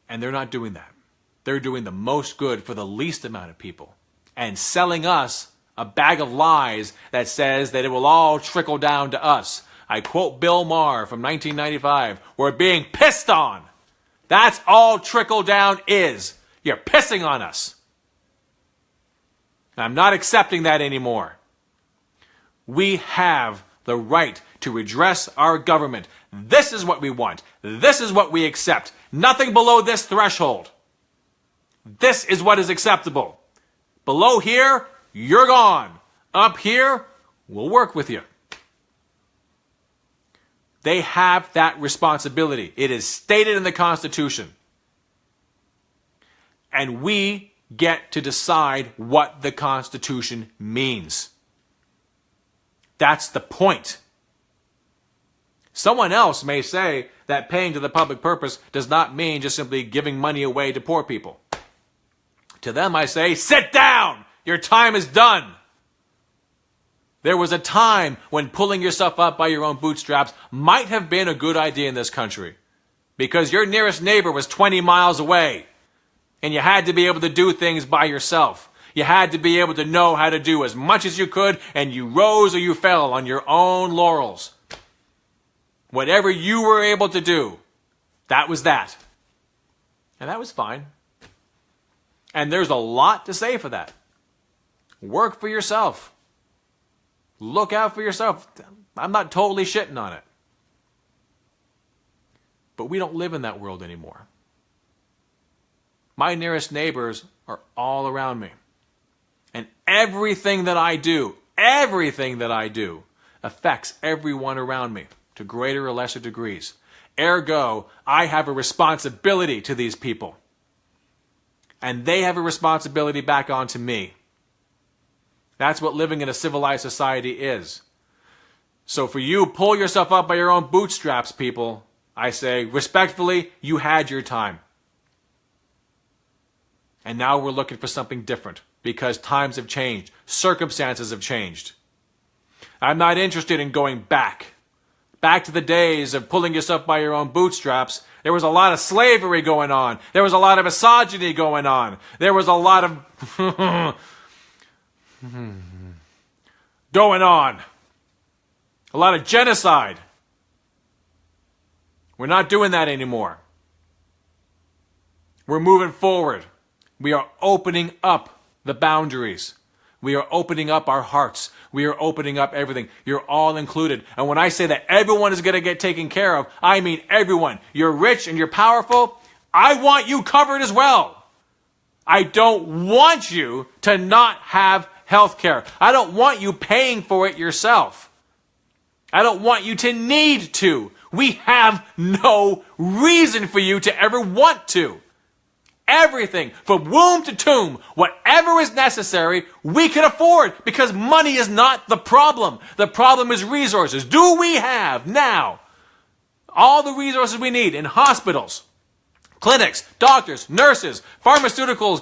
And they're not doing that. They're doing the most good for the least amount of people and selling us a bag of lies that says that it will all trickle down to us. I quote Bill Maher from 1995, "We're being pissed on." That's all trickle down is. You're pissing on us. And I'm not accepting that anymore. We have the right to redress our government. This is what we want. This is what we accept. Nothing below this threshold. This is what is acceptable. Below here, you're gone. Up here, we'll work with you. They have that responsibility. It is stated in the Constitution. And we get to decide what the Constitution means. That's the point. Someone else may say that paying to the public purpose does not mean just simply giving money away to poor people. To them I say, sit down! Your time is done! There was a time when pulling yourself up by your own bootstraps might have been a good idea in this country, because your nearest neighbor was 20 miles away, and you had to be able to do things by yourself. You had to be able to know how to do as much as you could, and you rose or you fell on your own laurels. Whatever you were able to do, that was that. And that was fine. And there's a lot to say for that. Work for yourself. Look out for yourself. I'm not totally shitting on it. But we don't live in that world anymore. My nearest neighbors are all around me. And everything that I do affects everyone around me to greater or lesser degrees. Ergo, I have a responsibility to these people. And they have a responsibility back onto me. That's what living in a civilized society is. So for you, pull yourself up by your own bootstraps, people. I say, respectfully, you had your time. And now we're looking for something different because times have changed. Circumstances have changed. I'm not interested in going back. Back to the days of pulling yourself by your own bootstraps. There was a lot of slavery going on. There was a lot of misogyny going on. There was a lot of going on. A lot of genocide. We're not doing that anymore. We're moving forward. We are opening up the boundaries. We are opening up our hearts. We are opening up everything. You're all included. And when I say that everyone is going to get taken care of, I mean everyone. You're rich and you're powerful. I want you covered as well. I don't want you to not have health care. I don't want you paying for it yourself. I don't want you to need to. We have no reason for you to ever want to. Everything from womb to tomb, whatever is necessary, we can afford because money is not the problem. The problem is resources. Do we have now all the resources we need in hospitals, clinics, doctors, nurses, pharmaceutical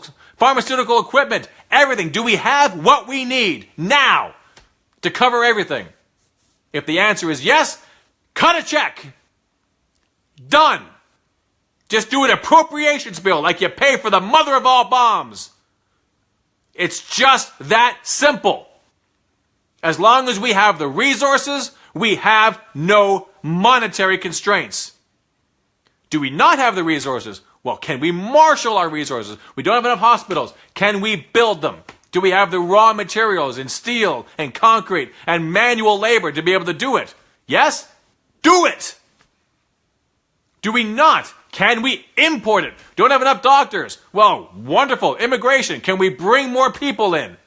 equipment, everything? Do we have what we need now to cover everything? If the answer is yes, cut a check. Done. Just do an appropriations bill like you pay for the mother of all bombs. It's just that simple. As long as we have the resources, we have no monetary constraints. Do we not have the resources? Well, can we marshal our resources? We don't have enough hospitals. Can we build them? Do we have the raw materials in steel and concrete and manual labor to be able to do it? Yes? Do it! Do we not? Can we import it? Don't have enough doctors. Well, wonderful. Immigration. Can we bring more people in?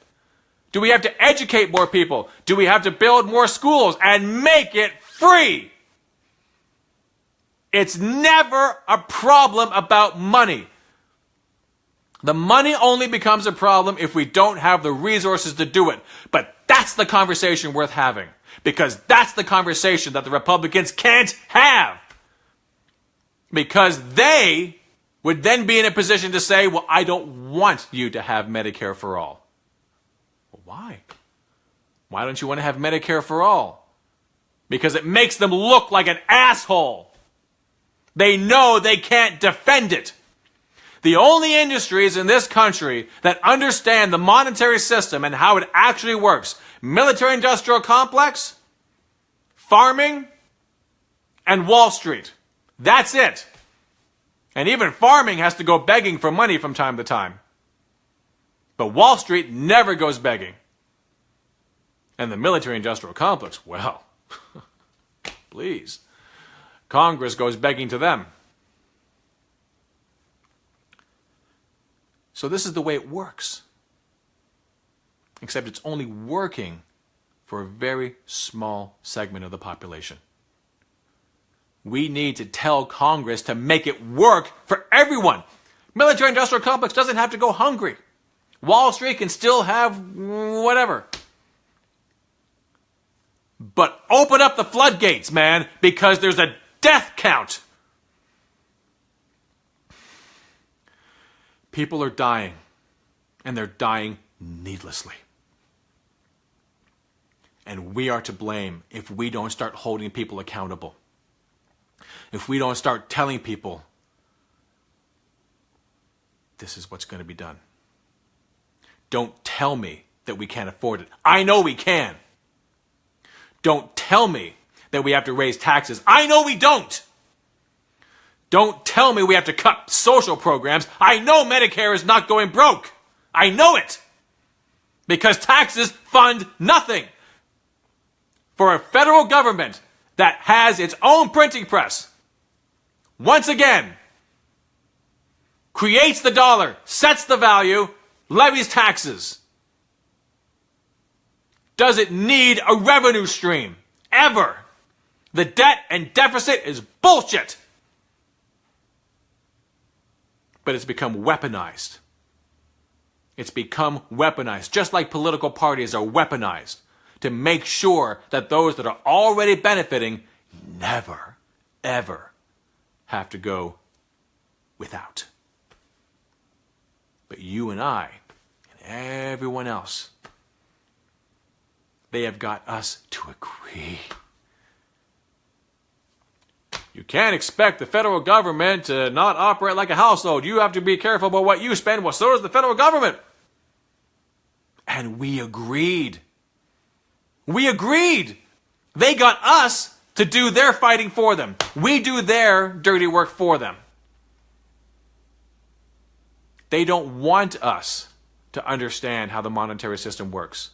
Do we have to educate more people? Do we have to build more schools and make it free? It's never a problem about money. The money only becomes a problem if we don't have the resources to do it. But that's the conversation worth having. Because that's the conversation that the Republicans can't have. Because they would then be in a position to say, well, I don't want you to have Medicare for all. Well, why? Why don't you want to have Medicare for all? Because it makes them look like an asshole. They know they can't defend it. The only industries in this country that understand the monetary system and how it actually works, military-industrial complex, farming, and Wall Street. That's it. And even farming has to go begging for money from time to time. But Wall Street never goes begging. And the military-industrial complex, well, please. Congress goes begging to them. So this is the way it works. Except it's only working for a very small segment of the population. We need to tell Congress to make it work for everyone. Military-industrial complex doesn't have to go hungry. Wall Street can still have whatever. But open up the floodgates, man, because there's a death count. People are dying, and they're dying needlessly. And we are to blame if we don't start holding people accountable. If we don't start telling people, this is what's going to be done. Don't tell me that we can't afford it. I know we can. Don't tell me that we have to raise taxes. I know we don't. Don't tell me we have to cut social programs. I know Medicare is not going broke. I know it. Because taxes fund nothing. For a federal government that has its own printing press, once again, creates the dollar, sets the value, levies taxes. Does it need a revenue stream? Ever? The debt and deficit is bullshit. But it's become weaponized. It's become weaponized, just like political parties are weaponized, to make sure that those that are already benefiting never, ever have to go without. But you and I, and everyone else, they have got us to agree. You can't expect the federal government to not operate like a household. You have to be careful about what you spend. Well, so does the federal government. And we agreed. We agreed. They got us to do their fighting for them. We do their dirty work for them. They don't want us to understand how the monetary system works.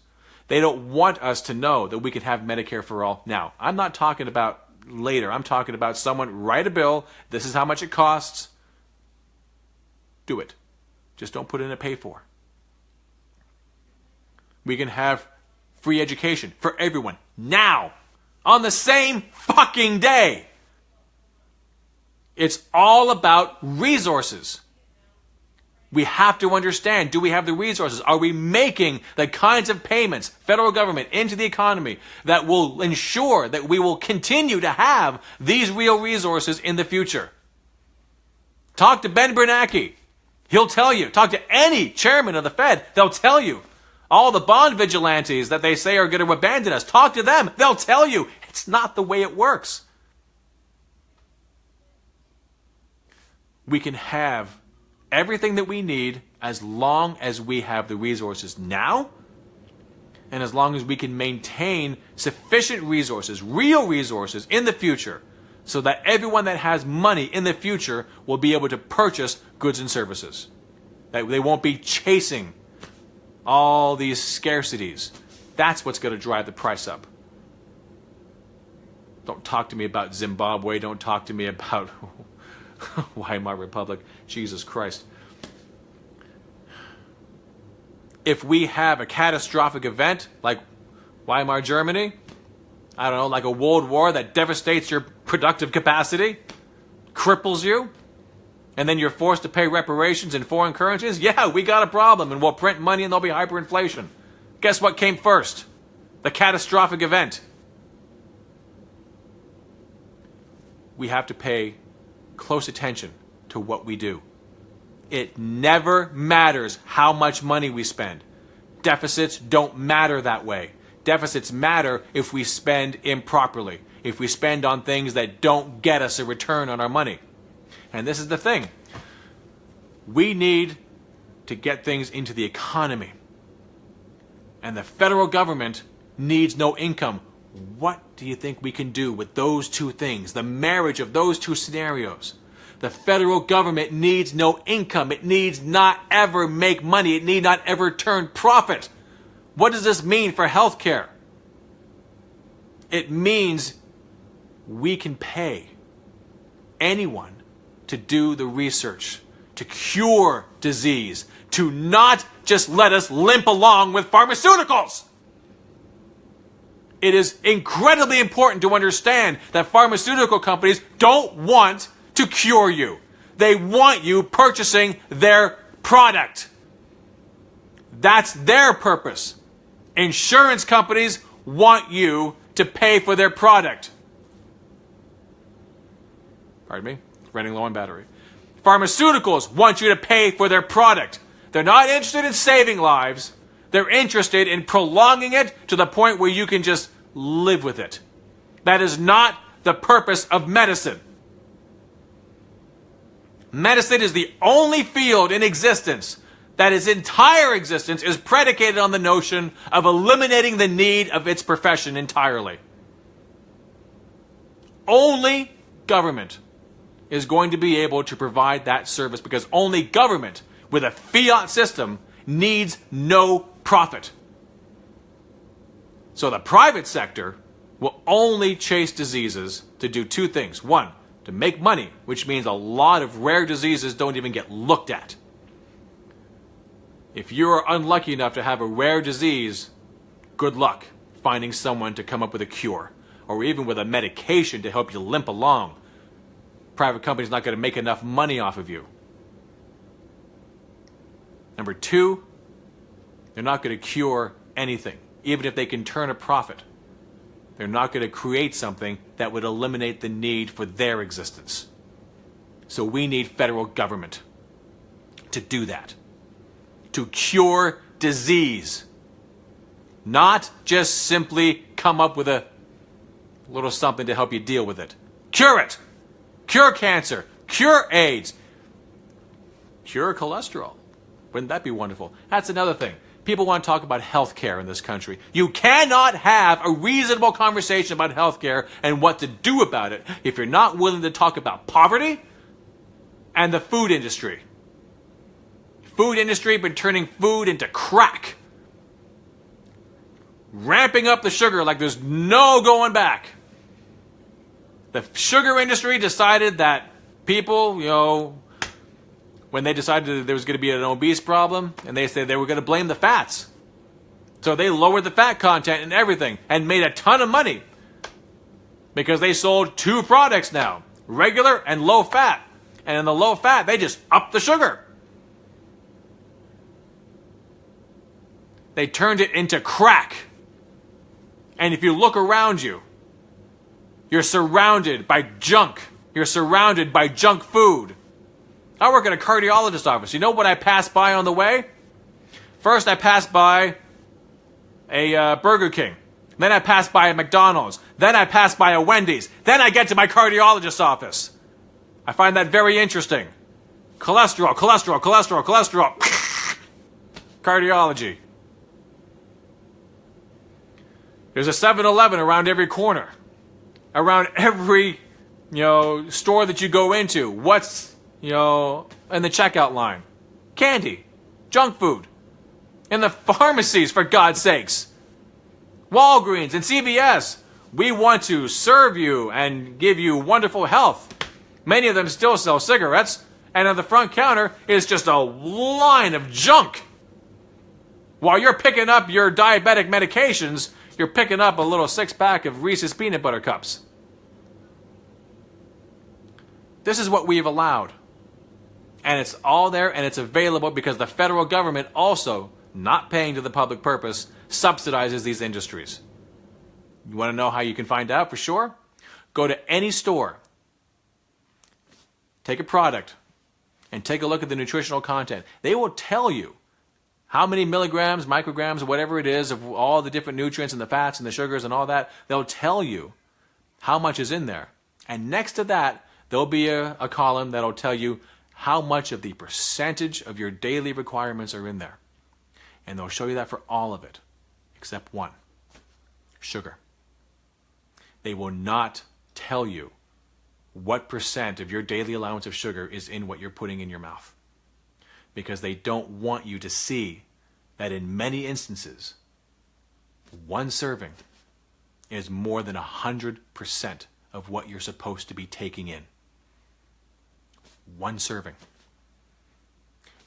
They don't want us to know that we can have Medicare for all. Now, I'm not talking about later. I'm talking about someone write a bill. This is how much it costs. Do it. Just don't put in a pay for. We can have free education for everyone now, on the same fucking day. It's all about resources. We have to understand, do we have the resources? Are we making the kinds of payments, federal government, into the economy that will ensure that we will continue to have these real resources in the future? Talk to Ben Bernanke. He'll tell you. Talk to any chairman of the Fed. They'll tell you. All the bond vigilantes that they say are going to abandon us. Talk to them. They'll tell you. It's not the way it works. We can have everything that we need as long as we have the resources now, and as long as we can maintain sufficient resources, real resources in the future, so that everyone that has money in the future will be able to purchase goods and services. That they won't be chasing all these scarcities. That's what's going to drive the price up. Don't talk to me about Zimbabwe. Don't talk to me about Weimar Republic. Jesus Christ. If we have a catastrophic event like Weimar Germany, I don't know, like a world war that devastates your productive capacity, cripples you, and then you're forced to pay reparations in foreign currencies, yeah, we got a problem, and we'll print money and there'll be hyperinflation. Guess what came first? The catastrophic event. We have to pay close attention to what we do. It never matters how much money we spend. Deficits don't matter that way. Deficits matter if we spend improperly, if we spend on things that don't get us a return on our money. And this is the thing. We need to get things into the economy. And the federal government needs no income. What do you think we can do with those two things? The marriage of those two scenarios. The federal government needs no income. It needs not ever make money. It need not ever turn profit. What does this mean for healthcare? It means we can pay anyone to do the research, to cure disease, to not just let us limp along with pharmaceuticals. It is incredibly important to understand that pharmaceutical companies don't want to cure you. They want you purchasing their product. That's their purpose. Insurance companies want you to pay for their product. Pardon me? Running low on battery. Pharmaceuticals want you to pay for their product. They're not interested in saving lives. They're interested in prolonging it to the point where you can just live with it. That is not the purpose of medicine. Medicine is the only field in existence that its entire existence is predicated on the notion of eliminating the need of its profession entirely. Only government is going to be able to provide that service, because only government with a fiat system needs no profit. So the private sector will only chase diseases to do two things. One, to make money, which means a lot of rare diseases don't even get looked at. If you are unlucky enough to have a rare disease, good luck finding someone to come up with a cure, or even with a medication to help you limp along. Private company's not going to make enough money off of you. Number two, they're not going to cure anything, even if they can turn a profit. They're not going to create something that would eliminate the need for their existence. So we need federal government to do that. To cure disease. Not just simply come up with a little something to help you deal with it. Cure it. Cure cancer. Cure AIDS. Cure cholesterol. Wouldn't that be wonderful? That's another thing. people want to talk about healthcare in this country. You cannot have a reasonable conversation about healthcare and what to do about it if you're not willing to talk about poverty and the food industry. Food industry been turning food into crack. Ramping up the sugar like there's no going back. The sugar industry decided that people, when they decided that there was going to be an obese problem, and they said they were going to blame the fats. So they lowered the fat content in everything and made a ton of money. Because they sold 2 products now, regular and low fat. And in the low fat, they just upped the sugar. They turned it into crack. And if you look around you, you're surrounded by junk. You're surrounded by junk food. I work in a cardiologist's office. You know what I pass by on the way? First, I pass by a Burger King. Then I pass by a McDonald's. Then I pass by a Wendy's. Then I get to my cardiologist's office. I find that very interesting. Cholesterol, cholesterol, cholesterol, cholesterol. Cardiology. There's a 7-Eleven around every corner. Around every, store that you go into. What's, in the checkout line? Candy. Junk food. In the pharmacies, for God's sakes. Walgreens and CVS. We want to serve you and give you wonderful health. Many of them still sell cigarettes. And on the front counter is just a line of junk. While you're picking up your diabetic medications, you're picking up a little 6-pack of Reese's Peanut Butter Cups. This is what we've allowed. And it's all there and it's available because the federal government also, not paying to the public purpose, subsidizes these industries. You want to know how you can find out for sure? Go to any store, take a product, and take a look at the nutritional content. They will tell you how many milligrams, micrograms, whatever it is, of all the different nutrients and the fats and the sugars and all that. They'll tell you how much is in there. And next to that, there'll be a column that'll tell you how much of the percentage of your daily requirements are in there. And they'll show you that for all of it, except one, sugar. They will not tell you what percent of your daily allowance of sugar is in what you're putting in your mouth. Because they don't want you to see that in many instances, one serving is more than 100% of what you're supposed to be taking in. One serving.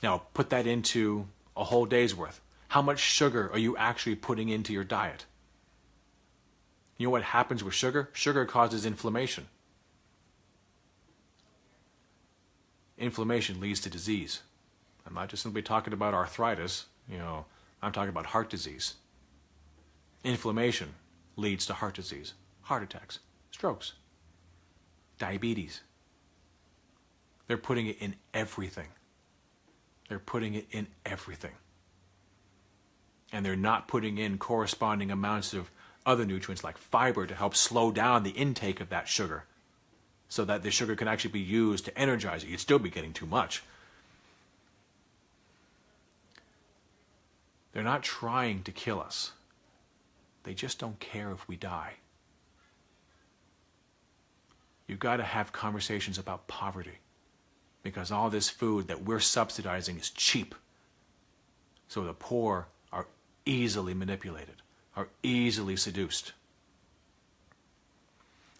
Now, put that into a whole day's worth. How much sugar are you actually putting into your diet? You know what happens with sugar? Sugar causes inflammation. Inflammation leads to disease. I'm not just simply talking about arthritis, I'm talking about heart disease. Inflammation leads to heart disease, heart attacks, strokes, diabetes. They're putting it in everything. They're putting it in everything. And they're not putting in corresponding amounts of other nutrients like fiber to help slow down the intake of that sugar so that the sugar can actually be used to energize you. You'd still be getting too much. They're not trying to kill us. They just don't care if we die. You've got to have conversations about poverty because all this food that we're subsidizing is cheap. So the poor are easily manipulated, are easily seduced.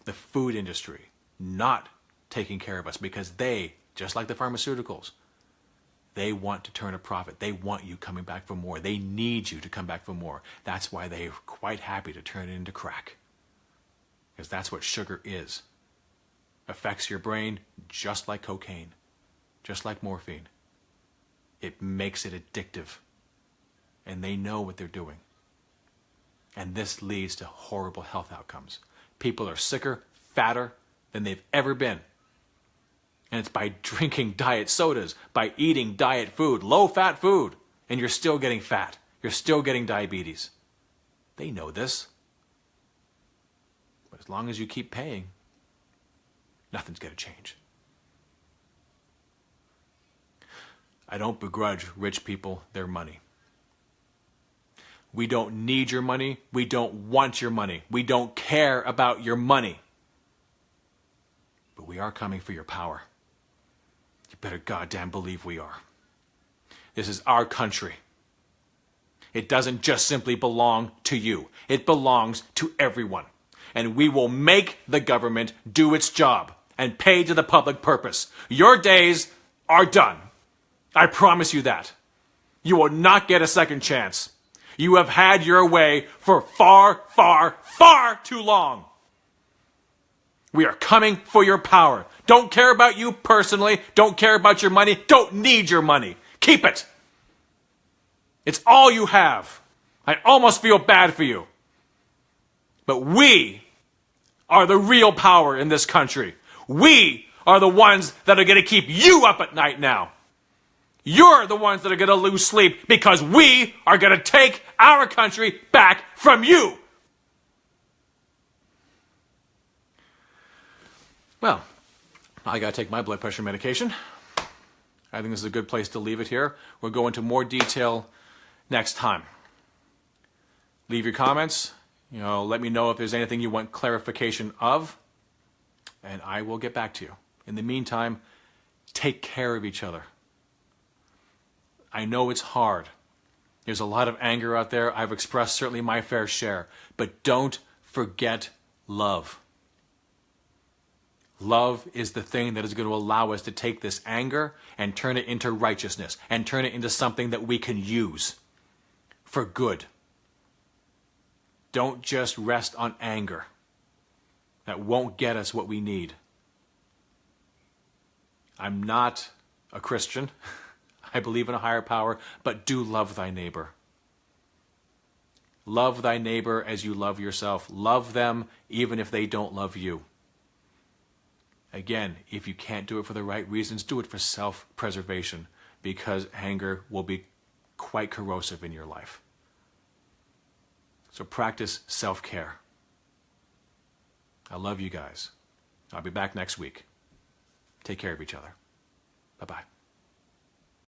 The food industry not taking care of us because they, just like the pharmaceuticals, they want to turn a profit. They want you coming back for more. They need you to come back for more. That's why they're quite happy to turn it into crack. Because that's what sugar is. Affects your brain just like cocaine, just like morphine. It makes it addictive. And they know what they're doing. And this leads to horrible health outcomes. People are sicker, fatter than they've ever been. And it's by drinking diet sodas, by eating diet food, low-fat food, and you're still getting fat. You're still getting diabetes. They know this. But as long as you keep paying, nothing's going to change. I don't begrudge rich people their money. We don't need your money. We don't want your money. We don't care about your money. But we are coming for your power. You better goddamn believe we are. This is our country. It doesn't just simply belong to you. It belongs to everyone. And we will make the government do its job and pay to the public purpose. Your days are done. I promise you that. You will not get a second chance. You have had your way for far, far, far too long. We are coming for your power. Don't care about you personally. Don't care about your money. Don't need your money. Keep it. It's all you have. I almost feel bad for you. But we are the real power in this country. We are the ones that are going to keep you up at night now. You're the ones that are going to lose sleep because we are going to take our country back from you. Well, I got to take my blood pressure medication. I think this is a good place to leave it here. We'll go into more detail next time. Leave your comments. Let me know if there's anything you want clarification of, and I will get back to you. In the meantime, take care of each other. I know it's hard. There's a lot of anger out there. I've expressed certainly my fair share, but don't forget love. Love is the thing that is going to allow us to take this anger and turn it into righteousness and turn it into something that we can use for good. Don't just rest on anger. That won't get us what we need. I'm not a Christian. I believe in a higher power, but do love thy neighbor. Love thy neighbor as you love yourself. Love them even if they don't love you. Again, if you can't do it for the right reasons, do it for self-preservation, because anger will be quite corrosive in your life. So practice self-care. I love you guys. I'll be back next week. Take care of each other. Bye-bye.